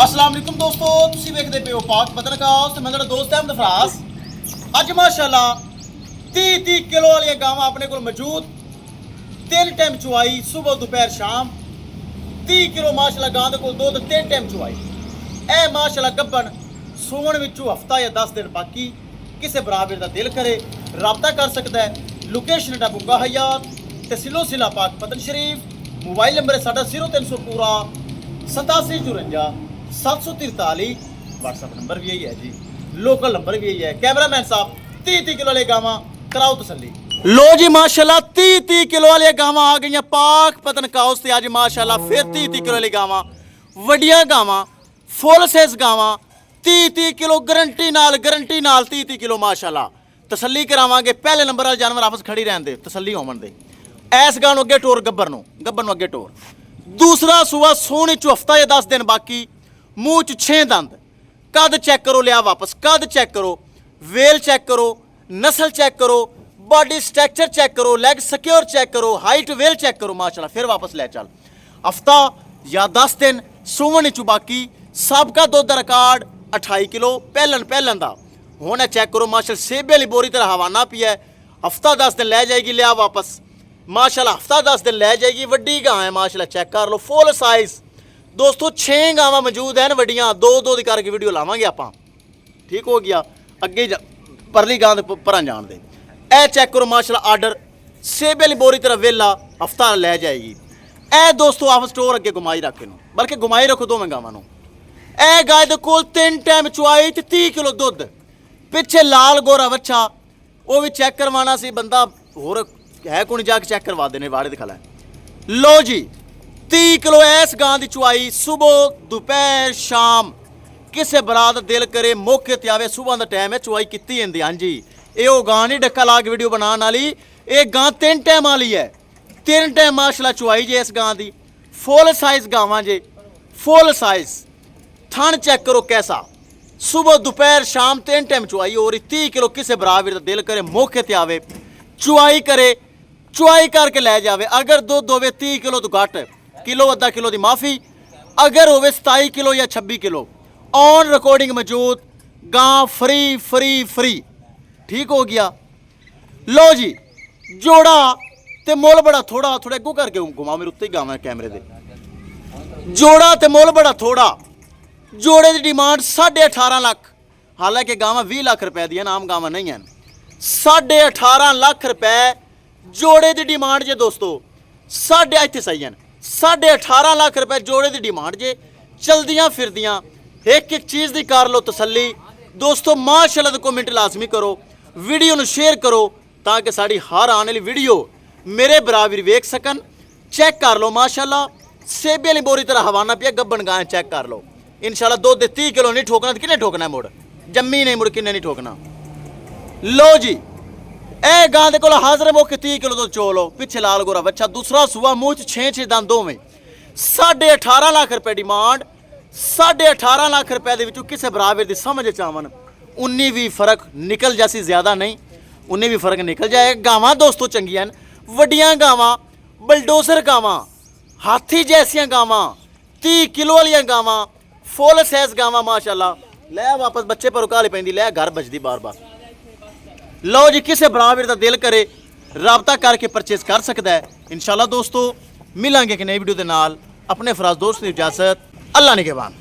अस्सलाम वालेकुम दोस्तों, ਤੁਸੀਂ ਵੇਖਦੇ ਪਿਓ ਪਾਕ ਪਤਨਕਾਸ ਤੇ ਮੈਂ ਤੁਹਾਡਾ ਦੋਸਤ ਅਹਿਮਦ ਫਰਾਜ਼। ਅੱਜ ਮਾਸ਼ਾਅੱਲਾ 30 ਕਿਲੋ ਵਾਲੀਆਂ ਗਾਵਾਂ ਆਪਣੇ ਕੋਲ ਮੌਜੂਦ। 3 ਟਾਈਮ ਚੁਆਈ, ਸਵੇਰ ਦੁਪਹਿਰ ਸ਼ਾਮ। 30 ਕਿਲੋ ਮਾਸ਼ਾਅੱਲਾ ਗਾਂ ਦੇ ਕੋਲ ਦੁੱਧ 3 ਟਾਈਮ ਚੁਆਈ। ਇਹ ਮਾਸ਼ਾਅੱਲਾ ਗੱਬਣ ਸੂਣ ਵਿੱਚੋਂ ਹਫਤਾ ਜਾਂ 10 ਦਿਨ ਬਾਕੀ। ਕਿਸੇ ਬਰਾਬਰ ਦਾ ਦਿਲ ਕਰੇ ਰਾਬਤਾ ਕਰ ਸਕਦਾ ਹੈ। ਲੋਕੇਸ਼ਨ ਦਾ ਬੁੱਗਾ ਹਯਾਤ ਤਹਿਸੀਲੋ ਜ਼ਿਲ੍ਹਾ ਪਾਕ ਪਤਨ ਸ਼ਰੀਫ। मोबाइल नंबर है साढ़ा 0300 पूरा 8754 743। व्हाट्सएप नंबर भी यही है जी, लोकल नंबर भी यही है। कैमरामैन साहब 30 किलो वाले गावां कराओ तसल्ली। लो जी माशाल्लाह 30 किलो वाली गावां आ गई पाक पतनकास ते। अज माशाल्लाह फिर 30 किलो वाली गावां, वड्डियां गावां, फुल साइज गावां 30 किलो गारंटी नाल 30 किलो माशाल्लाह तसल्ली करावांगे। पहले नंबर वाले जानवर आपस खड़ी रहन दे, तसल्ली होवन दे। ऐस गां नूं अगे टोर गब्बर नूं अगे टोर। दूसरा सूआ सोने चो हफ्ता या 10 दिन बाकी। मूँह च 6 दंद। कद चेक करो, लिया वापस कद चेक करो, वेल चेक करो, नस्ल चेक करो, बॉडी स्ट्रक्चर चेक करो, लेग सिक्योर चेक करो, हाइट वेल चेक करो माशाल्लाह। फिर वापस ले चल। हफ्ता या 10 दिन सोने चो बाकी। सबका दुध रिकॉर्ड 28 किलो पहलन दा। हुण चेक करो माशाल्लाह, सेबे वाली बोरी तरह हवाना पिया। हफ्ता 10 दिन लै जाएगी, लिया वापस माशाल्लाह। हफ्ता 10 दिन लै जाएगी। वड्डी गां है माशाल्लाह, चेक कर लो फुल साइज। दोस्तों 6 गावां मौजूद हैं वड्डियां, दो दी करके वीडियो लावांगे आपां। ठीक हो गया। अगे परली गां दे परां जाण दे। ए चेक करो माशाल्लाह, आर्डर सेबे वाली बोरी तरह वेला हफ्ता लै जाएगी। ए दोस्तों आप स्टोर अगे घुमाई रख लो, बल्कि घुमाई रखो दोवें गावां नूं। ए गाय दे कोल 3 टाइम चुआई ते 30 किलो दुध। पिछे लाल गोरा बच्चा वो भी चेक करवाना सी बंदा, होर है कोई जाके चेक करवा देने वाड़े दिखा लै। लो जी 30 किलो इस गां की चुआई, सुबह दोपहर शाम। किसे बरात दिल करे मौके ते आवे, सुबह का टाइम है चुआई की जाती। हाँ जी, ये गां नहीं डक्का ला के वीडियो बनाने वाली, ये गां 3 टाइम वाली है। 3 टाइम माशाल्लाह चुआई जे इस गां की। फुल साइज गावां जे, फुल साइज। थन चेक करो कैसा, सुबह दोपहर शाम 3 टाइम चुआई हो रही। 30 किलो किसे बराबर दिल करे मौके ते आवे चुआई करे, चुआई करके लै जावे। अगर दुध होवे 30 किलो तो घट, किलो अद्धा किलो की माफ़ी। अगर होवे 27 किलो या 26 किलो ऑन रिकॉर्डिंग मौजूद। गां फ्री फ्री फ्री। ठीक हो गया। लो जी जोड़ा ते मुल बड़ा थोड़ा, थोड़े अगू करके घुमा मेरे उत्ते गावां कैमरे दे। जोड़ा ते मुल बड़ा थोड़ा। जोड़े की डिमांड 18.5 लाख। हालांकि गावां 20 लाख रुपए दी आम गावां नहीं हैं। 18.5 लाख रुपए जोड़े की डिमांड जे दोस्तों। साढ़े इतने सही हैं 18.5 लाख रुपए जोड़े की डिमांड जे। चलदियाँ फिरदियाँ एक चीज़ की कर लो तसल्ली। दोस्तों माशाल्लाह तो कमेंट लाजमी करो, वीडियो नूं शेयर करो ताकि साड़ी हर आने वाली वीडियो मेरे बराबर वेख सकन। चेक कर लो माशाल्लाह, सेबे वाली बोरी तरह हवाना पिया गब्बन गाय। चेक कर लो इंशाल्लाह। दुध 30 किलो नहीं ठोकना तो किन्ने ठोकना है, मुड़ जम्मी नहीं मुड़ किन्ने नहीं ठोकना। लो जी ए गां दे कोल हाजर मौके 30 किलो तो चोलो। पिछे लाल गोरा बच्चा, दूसरा सुआ, मूँह च 6 दंद दोवें। 18.5 लाख रुपए डिमांड। 18.5 लाख रुपए दे विचों किसे बराबर दी समझ चावन 19-20 फर्क निकल जासी, ज़्यादा नहीं 19-20 फर्क निकल जाएगा। गावां दोस्तों चंगियां, वड्डियां गावां, बलडोजर गावां, हाथी जैसियां गावां, 30 किलो वालियां गावां, फुल साइज गावां माशाल्लाह। लै वापस बच्चे पर रुकाली पैंदी, लै घर बजदी बार बार। लो जी किसे बराबर का दिल करे राबता करके परचेज कर सकता है इंशाल्लाह। दोस्तों मिलांगे कि नई वीडियो के नाल। अपने फराज दोस्त की इजाजत, अल्लाह निगहबान।